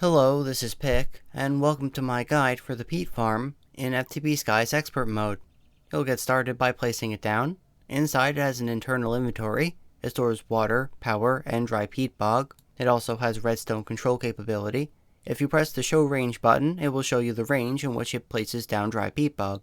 Hello, this is Pick, and welcome to my guide for the Peat Farm in FTB Skies Expert mode. You'll get started by placing it down. Inside it has an internal inventory. It stores water, power, and dry peat bog. It also has redstone control capability. If you press the show range button, it will show you the range in which it places down dry peat bog.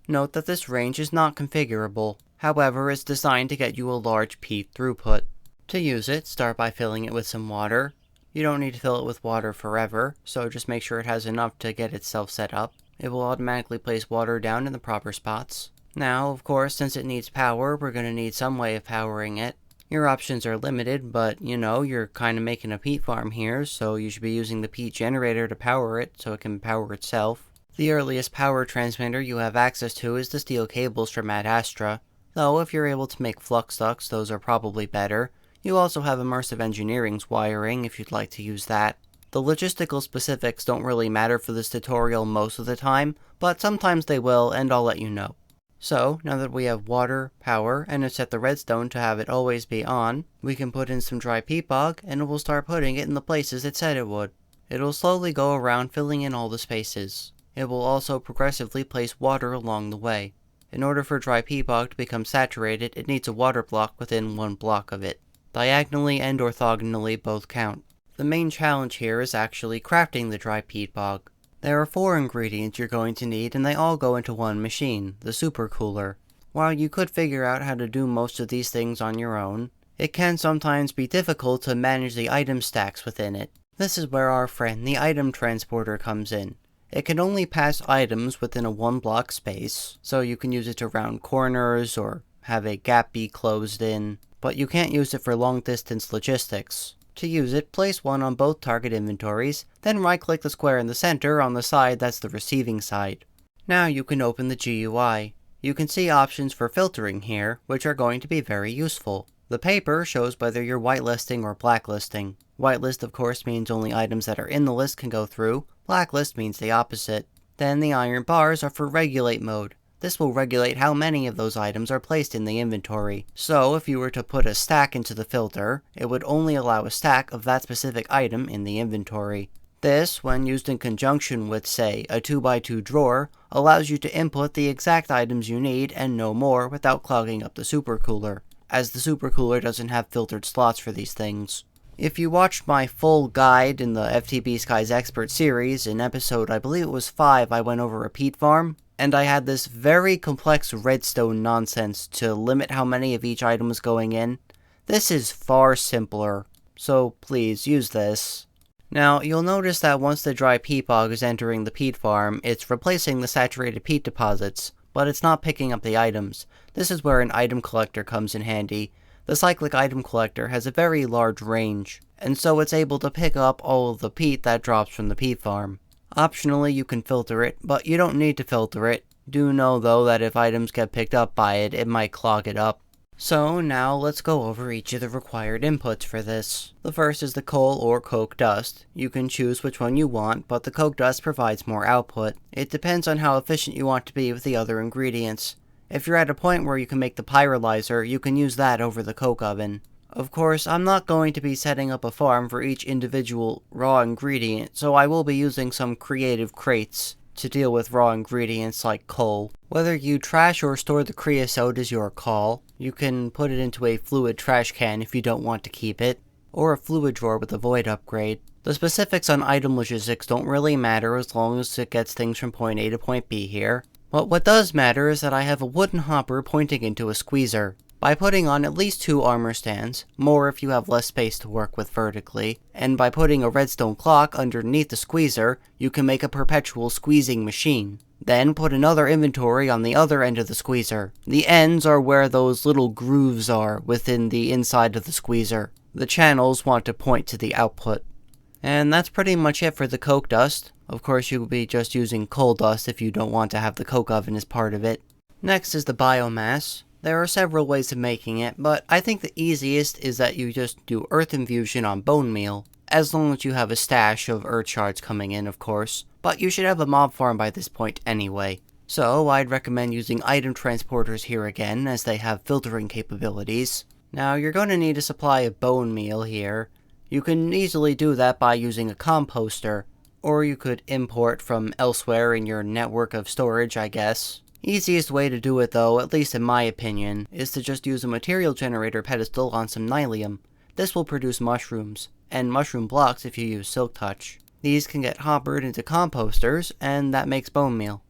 Note that this range is not configurable. However, it's designed to get you a large peat throughput. To use it, start by filling it with some water. You don't need to fill it with water forever, so just make sure it has enough to get itself set up. It will automatically place water down in the proper spots. Now, of course, since it needs power, we're going to need some way of powering it. Your options are limited, but you're kind of making a peat farm here, so you should be using the peat generator to power it so it can power itself. The earliest power transmitter you have access to is the steel cables from Ad Astra, though if you're able to make flux ducts, those are probably better. You also have Immersive Engineering's wiring if you'd like to use that. The logistical specifics don't really matter for this tutorial most of the time, but sometimes they will, and I'll let you know. So, now that we have water, power, and have set the redstone to have it always be on, we can put in some dry peat bog, and it will start putting it in the places it said it would. It'll slowly go around filling in all the spaces. It will also progressively place water along the way. In order for dry peat bog to become saturated, it needs a water block within one block of it. Diagonally and orthogonally both count. The main challenge here is actually crafting the dry peat bog. There are 4 ingredients you're going to need, and they all go into one machine, the supercooler. While you could figure out how to do most of these things on your own, it can sometimes be difficult to manage the item stacks within it. This is where our friend the item transporter comes in. It can only pass items within a 1-block space, so you can use it to round corners or have a gap be closed in, but you can't use it for long-distance logistics. To use it, place one on both target inventories, then right-click the square in the center on the side that's the receiving side. Now you can open the GUI. You can see options for filtering here, which are going to be very useful. The paper shows whether you're whitelisting or blacklisting. Whitelist, of course, means only items that are in the list can go through. Blacklist means the opposite. Then the iron bars are for regulate mode. This will regulate how many of those items are placed in the inventory. So if you were to put a stack into the filter, it would only allow a stack of that specific item in the inventory. This, when used in conjunction with, say, a 2x2 drawer, allows you to input the exact items you need and no more without clogging up the supercooler, as the supercooler doesn't have filtered slots for these things. If you watched my full guide in the FTB Skies Expert series, in episode I believe it was 5, I went over a peat farm, and I had this very complex redstone nonsense to limit how many of each item was going in. This is far simpler, so please use this. Now, you'll notice that once the dry peat bog is entering the peat farm, it's replacing the saturated peat deposits, but it's not picking up the items. This is where an item collector comes in handy. The cyclic item collector has a very large range, and so it's able to pick up all of the peat that drops from the peat farm. Optionally, you can filter it, but you don't need to filter it. Do know, though, that if items get picked up by it, it might clog it up. So now let's go over each of the required inputs for this. The first is the coal or coke dust. You can choose which one you want, but the coke dust provides more output. It depends on how efficient you want to be with the other ingredients. If you're at a point where you can make the pyrolyzer, you can use that over the coke oven. Of course, I'm not going to be setting up a farm for each individual raw ingredient, so I will be using some creative crates to deal with raw ingredients like coal. Whether you trash or store the creosote is your call. You can put it into a fluid trash can if you don't want to keep it, or a fluid drawer with a void upgrade. The specifics on item logistics don't really matter as long as it gets things from point A to point B here. But what does matter is that I have a wooden hopper pointing into a squeezer. By putting on at least 2 armor stands, more if you have less space to work with vertically, and by putting a redstone clock underneath the squeezer, you can make a perpetual squeezing machine. Then put another inventory on the other end of the squeezer. The ends are where those little grooves are within the inside of the squeezer. The channels want to point to the output. And that's pretty much it for the coke dust. Of course, you will be just using coal dust if you don't want to have the coke oven as part of it. Next is the biomass. There are several ways of making it, but I think the easiest is that you just do earth infusion on bone meal, as long as you have a stash of earth shards coming in, of course, but you should have a mob farm by this point anyway. So I'd recommend using item transporters here again, as they have filtering capabilities. Now you're going to need a supply of bone meal here. You can easily do that by using a composter, or you could import from elsewhere in your network of storage, I guess. Easiest way to do it though, at least in my opinion, is to just use a material generator pedestal on some nylium. This will produce mushrooms, and mushroom blocks if you use silk touch. These can get hoppered into composters, and that makes bone meal.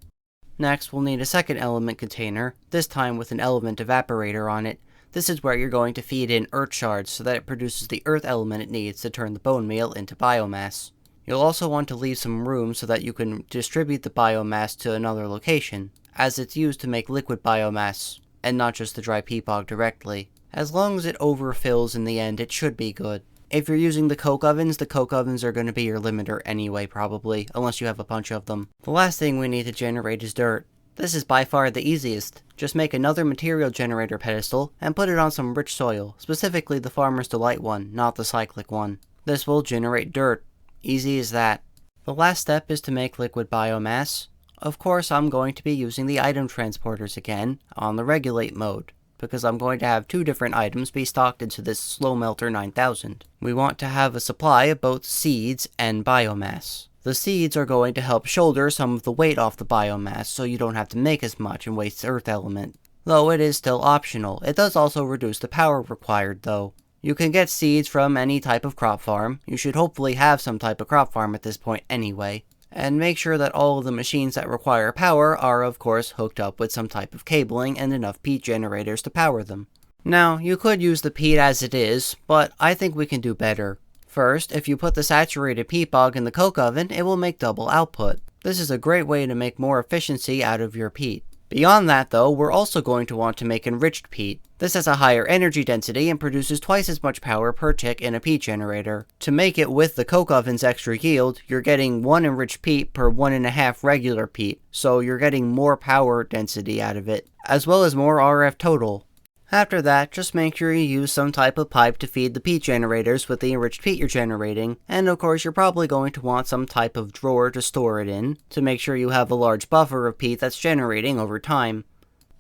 Next, we'll need a second element container, this time with an element evaporator on it. This is where you're going to feed in earth shards so that it produces the earth element it needs to turn the bone meal into biomass. You'll also want to leave some room so that you can distribute the biomass to another location, as it's used to make liquid biomass, and not just the dry peat bog directly. As long as it overfills in the end, it should be good. If you're using the coke ovens are going to be your limiter anyway, probably, unless you have a bunch of them. The last thing we need to generate is dirt. This is by far the easiest. Just make another material generator pedestal, and put it on some rich soil, specifically the Farmer's Delight one, not the cyclic one. This will generate dirt. Easy as that. The last step is to make liquid biomass. Of course, I'm going to be using the item transporters again, on the regulate mode, because I'm going to have two different items be stocked into this Slow Melter 9000. We want to have a supply of both seeds and biomass. The seeds are going to help shoulder some of the weight off the biomass, so you don't have to make as much and waste earth element. Though it is still optional. It does also reduce the power required, though. You can get seeds from any type of crop farm. You should hopefully have some type of crop farm at this point anyway. And make sure that all of the machines that require power are, of course, hooked up with some type of cabling and enough peat generators to power them. Now, you could use the peat as it is, but I think we can do better. First, if you put the saturated peat bog in the coke oven, it will make double output. This is a great way to make more efficiency out of your peat. Beyond that though, we're also going to want to make enriched peat. This has a higher energy density and produces twice as much power per tick in a peat generator. To make it with the coke oven's extra yield, you're getting 1 enriched peat per 1.5 regular peat, so you're getting more power density out of it, as well as more RF total. After that, just make sure you use some type of pipe to feed the peat generators with the enriched peat you're generating, and of course you're probably going to want some type of drawer to store it in, to make sure you have a large buffer of peat that's generating over time.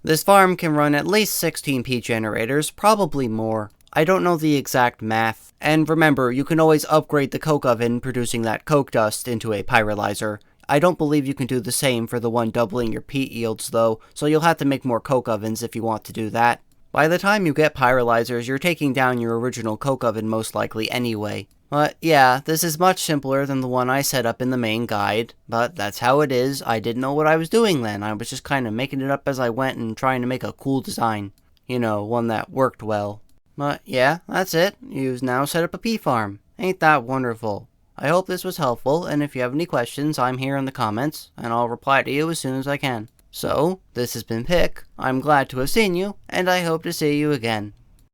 This farm can run at least 16 peat generators, probably more. I don't know the exact math. And remember, you can always upgrade the coke oven producing that coke dust into a pyrolyzer. I don't believe you can do the same for the one doubling your peat yields though, so you'll have to make more coke ovens if you want to do that. By the time you get pyrolyzers, you're taking down your original coke oven most likely anyway. But yeah, this is much simpler than the one I set up in the main guide, but that's how it is. I didn't know what I was doing then. I was just kind of making it up as I went and trying to make a cool design. You know, one that worked well. But yeah, that's it. You've now set up a peat farm. Ain't that wonderful? I hope this was helpful, and if you have any questions, I'm here in the comments, and I'll reply to you as soon as I can. So, this has been Pick. I'm glad to have seen you, and I hope to see you again.